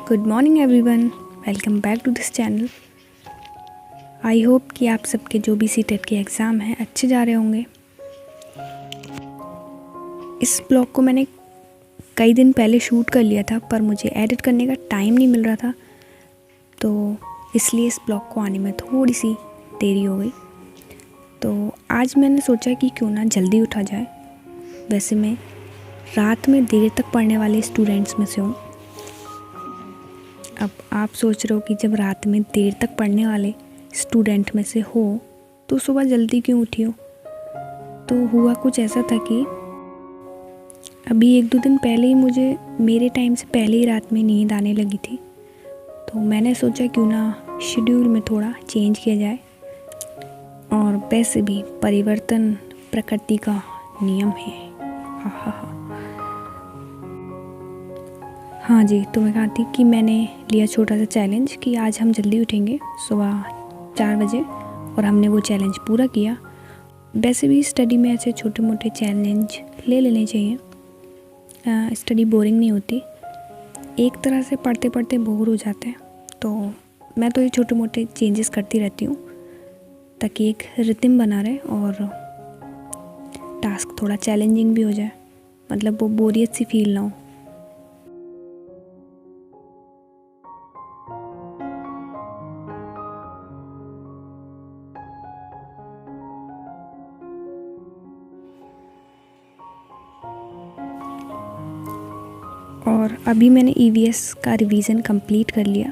Good morning everyone, welcome back to this channel. I hope कि आप सबके जो भी सीटेट के एग्ज़ाम हैं अच्छे जा रहे होंगे। इस ब्लॉग को मैंने कई दिन पहले शूट कर लिया था, पर मुझे एडिट करने का टाइम नहीं मिल रहा था, तो इसलिए इस ब्लॉग को आने में थोड़ी सी देरी हो गई। तो आज मैंने सोचा कि क्यों ना जल्दी उठा जाए। वैसे मैं रात में देर तक पढ़ने वाले स्टूडेंट्स में से हूँ। अब आप सोच रहे हो कि जब रात में देर तक पढ़ने वाले स्टूडेंट में से हो तो सुबह जल्दी क्यों उठी हो। तो हुआ कुछ ऐसा था कि अभी 1-2 दिन पहले ही मुझे मेरे टाइम से पहले ही रात में नींद आने लगी थी। तो मैंने सोचा क्यों ना शेड्यूल में थोड़ा चेंज किया जाए। और वैसे भी परिवर्तन प्रकृति का नियम है। हाँ जी, तो मैं कहा थी कि मैंने लिया छोटा सा चैलेंज कि आज हम जल्दी उठेंगे सुबह 4 बजे, और हमने वो चैलेंज पूरा किया। वैसे भी स्टडी में ऐसे छोटे मोटे चैलेंज ले लेने चाहिए। स्टडी बोरिंग नहीं होती, एक तरह से पढ़ते पढ़ते बोर हो जाते हैं। तो मैं तो ये छोटे मोटे चेंजेस करती रहती हूँ ताकि एक रिदम बना रहे और टास्क थोड़ा चैलेंजिंग भी हो जाए, मतलब वो बोरियत सी फील ना हो। और अभी मैंने EVS का रिवीजन कंप्लीट कर लिया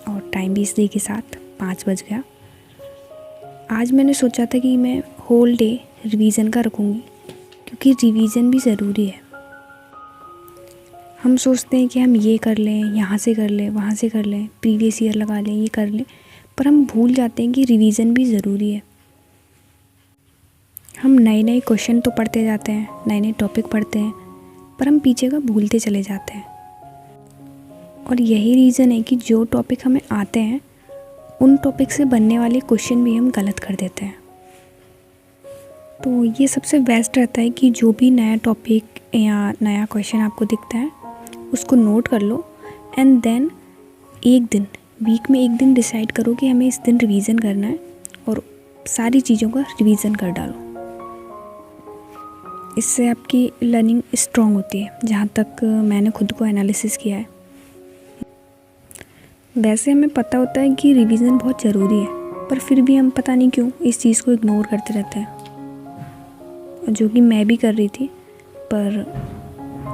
और टाइम भी इसी के साथ 5 बज गया। आज मैंने सोचा था कि मैं होल डे रिवीजन का रखूँगी, क्योंकि रिवीजन भी ज़रूरी है। हम सोचते हैं कि हम ये कर लें, यहाँ से कर लें, वहाँ से कर लें, प्रीवियस ईयर लगा लें, ये कर लें, पर हम भूल जाते हैं कि रिवीजन भी ज़रूरी है। हम नए नए क्वेश्चन तो पढ़ते जाते हैं, नए नए टॉपिक पढ़ते हैं, पर हम पीछे का भूलते चले जाते हैं। और यही रीज़न है कि जो टॉपिक हमें आते हैं उन टॉपिक से बनने वाले क्वेश्चन भी हम गलत कर देते हैं। तो ये सबसे बेस्ट रहता है कि जो भी नया टॉपिक या नया क्वेश्चन आपको दिखता है उसको नोट कर लो, एंड देन एक दिन, वीक में एक दिन डिसाइड करो कि हमें इस दिन रिवीजन करना है, और सारी चीज़ों का रिवीजन कर डालो। इससे आपकी लर्निंग स्ट्रॉन्ग होती है, जहाँ तक मैंने खुद को एनालिसिस किया है। वैसे हमें पता होता है कि रिवीजन बहुत ज़रूरी है, पर फिर भी हम पता नहीं क्यों इस चीज़ को इग्नोर करते रहते हैं, जो कि मैं भी कर रही थी। पर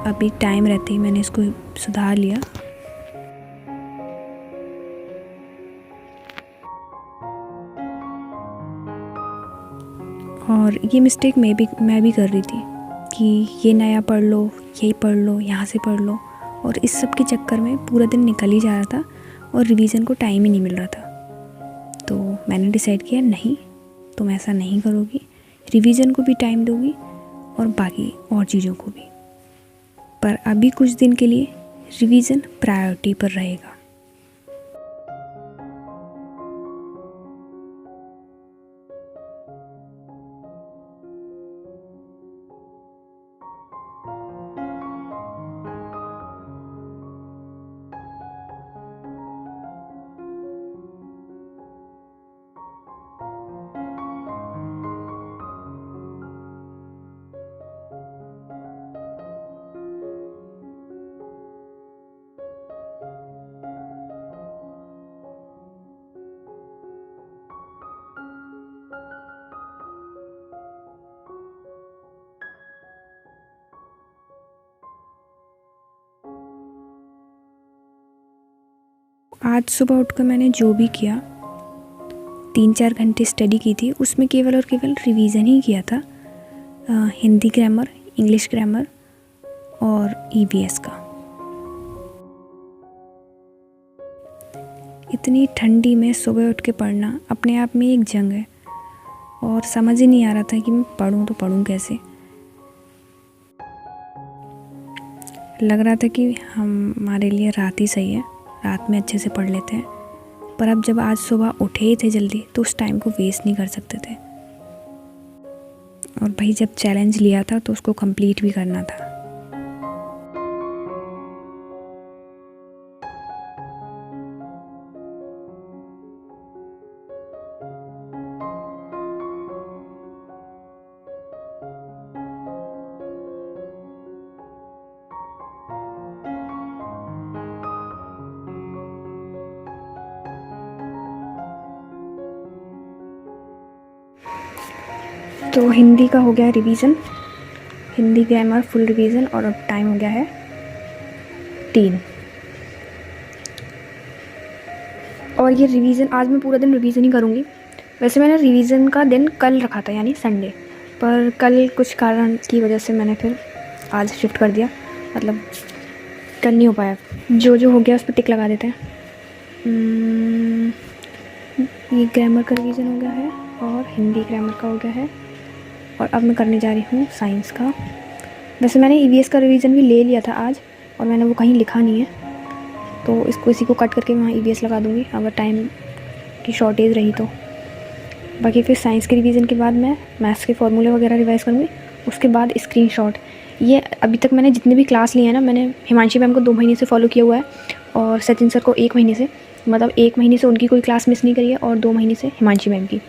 अभी टाइम रहते ही मैंने इसको सुधार लिया। और ये मिस्टेक मैं भी कर रही थी कि ये नया पढ़ लो, यही पढ़ लो, यहाँ से पढ़ लो, और इस सब के चक्कर में पूरा दिन निकल ही जा रहा था और रिवीजन को टाइम ही नहीं मिल रहा था। तो मैंने डिसाइड किया, नहीं, तुम ऐसा नहीं करोगी, रिवीजन को भी टाइम दोगी और बाकी और चीज़ों को भी। पर अभी कुछ दिन के लिए रिवीजन प्रायोरिटी पर रहेगा। आज सुबह उठकर मैंने जो भी किया, 3-4 घंटे स्टडी की थी, उसमें केवल और केवल रिवीजन ही किया था। हिंदी ग्रामर, इंग्लिश ग्रामर और EVS का। इतनी ठंडी में सुबह उठ के पढ़ना अपने आप में एक जंग है, और समझ ही नहीं आ रहा था कि मैं पढ़ूं तो पढ़ूं कैसे। लग रहा था कि हमारे लिए रात ही सही है, रात में अच्छे से पढ़ लेते हैं। पर अब जब आज सुबह उठे ही थे जल्दी, तो उस टाइम को वेस्ट नहीं कर सकते थे। और भाई जब चैलेंज लिया था तो उसको कंप्लीट भी करना था। तो हिंदी का हो गया revision, Hindi grammar full revision, और अब टाइम हो गया है 3। और ये रिवीजन आज मैं पूरा दिन रिवीजन ही करूँगी। वैसे मैंने रिवीजन का दिन कल रखा था, यानी संडे, पर कल कुछ कारण की वजह से मैंने फिर आज शिफ्ट कर दिया, मतलब कल नहीं हो पाया। जो जो हो गया उस पर टिक लगा देते हैं। ये ग्रामर का रिवीजन हो गया है और हिंदी ग्रामर का हो गया है, और अब मैं करने जा रही हूँ साइंस का। वैसे मैंने ईवीएस का रिवीजन भी ले लिया था आज, और मैंने वो कहीं लिखा नहीं है, तो इसी को कट करके वहाँ ईवीएस लगा दूँगी अगर टाइम की शॉर्टेज रही तो। बाकी फिर साइंस के रिवीजन के बाद मैं मैथ्स के फॉर्मूले वगैरह रिवाइज़ करूँगी। उसके बाद स्क्रीनशॉट। ये अभी तक मैंने जितने भी क्लास लिए हैं ना, मैंने हिमांशी मैम को 2 महीने से फॉलो किया हुआ है, और सचिन सर को 1 महीने से, मतलब 1 महीने से उनकी कोई क्लास मिस नहीं करी है, और 2 महीने से हिमांशी मैम की।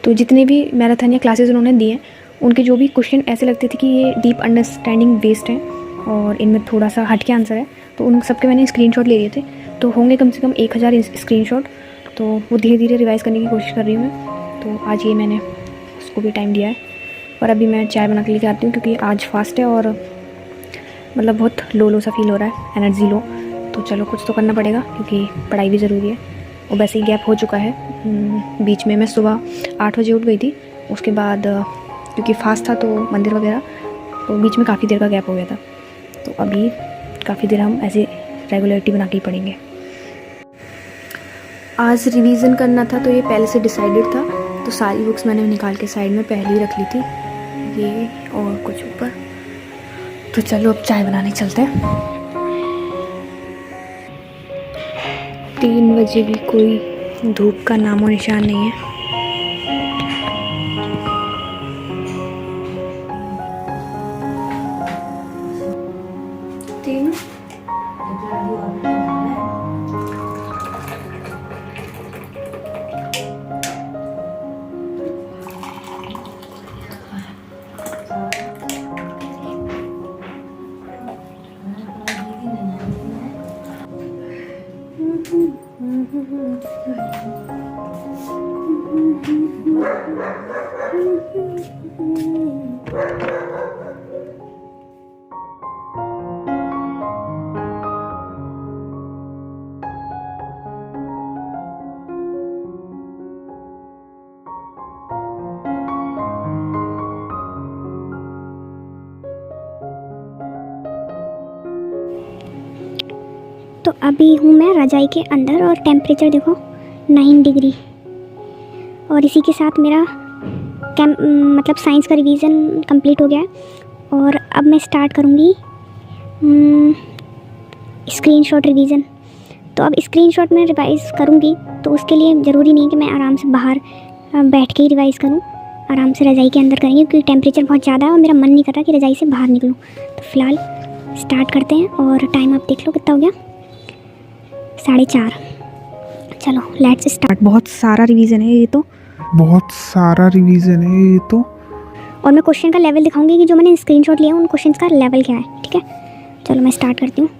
तो जितने भी मैराथन या क्लासेस उन्होंने दिए हैं, उनके जो भी क्वेश्चन ऐसे लगते थे कि ये डीप अंडरस्टैंडिंग बेस्ड हैं और इनमें थोड़ा सा हट के आंसर है, तो उन सबके मैंने स्क्रीनशॉट ले लिए थे। तो होंगे कम से कम 1000 स्क्रीनशॉट, तो वो धीरे धीरे रिवाइज़ करने की कोशिश कर रही हूँ मैं। तो आज ये मैंने उसको भी टाइम दिया है, और अभी मैं चाय बना के लेके आती हूँ, क्योंकि आज फास्ट है और मतलब बहुत लो सा फील हो रहा है, एनर्जी लो। तो चलो कुछ तो करना पड़ेगा, क्योंकि पढ़ाई भी ज़रूरी है। और वैसे ही गैप हो चुका है, बीच में मैं सुबह 8 बजे उठ गई थी, उसके बाद क्योंकि फास्ट था तो मंदिर वगैरह, तो बीच में काफ़ी देर का गैप हो गया था। तो अभी काफ़ी देर हम ऐसे रेगुलरिटी बना के ही पढ़ेंगे। आज रिवीजन करना था, तो ये पहले से डिसाइडेड था, तो सारी बुक्स मैंने निकाल के साइड में पहले ही रख ली थी, ये और कुछ ऊपर। तो चलो अब चाय बनाने चलते हैं। 3 बजे भी कोई धूप का नामो निशान नहीं है। तो अभी हूँ मैं रजाई के अंदर, और टेम्परेचर देखो 9 डिग्री। और इसी के साथ मेरा मतलब साइंस का रिवीजन कंप्लीट हो गया है, और अब मैं स्टार्ट करूँगी स्क्रीनशॉट रिवीजन। तो अब स्क्रीनशॉट में रिवाइज़ करूँगी, तो उसके लिए ज़रूरी नहीं कि मैं आराम से बाहर बैठ के ही रिवाइज़ करूँ, आराम से रजाई के अंदर करेंगे, क्योंकि टेम्परेचर बहुत ज़्यादा है और मेरा मन नहीं कर रहा कि रजाई से बाहर निकलूँ। तो फ़िलहाल स्टार्ट करते हैं, और टाइम आप देख लो कितना हो गया, 4:30। चलो लेट्स स्टार्ट। बहुत सारा रिवीजन है ये तो, बहुत सारा रिवीजन है ये तो। और मैं क्वेश्चन का लेवल दिखाऊंगी कि जो मैंने स्क्रीनशॉट लिया उन क्वेश्चंस का लेवल क्या है, ठीक है। चलो मैं स्टार्ट करती हूँ।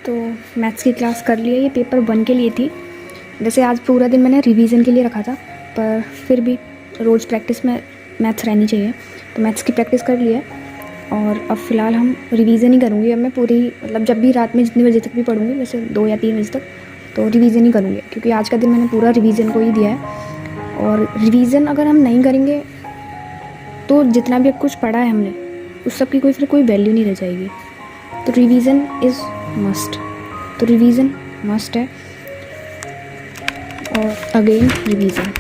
तो मैथ्स की क्लास कर ली है, ये पेपर 1 के लिए थी। वैसे आज पूरा दिन मैंने रिवीजन के लिए रखा था, पर फिर भी रोज़ प्रैक्टिस में मैथ्स रहनी चाहिए, तो मैथ्स की प्रैक्टिस कर ली है। और अब फ़िलहाल हम रिवीजन ही करूँगी। अब मैं पूरी मतलब जब भी रात में जितने बजे तक भी पढ़ूँगी, वैसे 2 या 3 बजे तक, तो रिवीजन ही करूँगी, क्योंकि आज का दिन मैंने पूरा रिवीजन को ही दिया है। और रिवीजन अगर हम नहीं करेंगे तो जितना भी अब कुछ पढ़ा है हमने, उस सब की फिर कोई वैल्यू नहीं रह जाएगी। तो रिवीजन इज़ मस्ट, तो रिवीजन मस्ट है, और अगेन रिवीजन।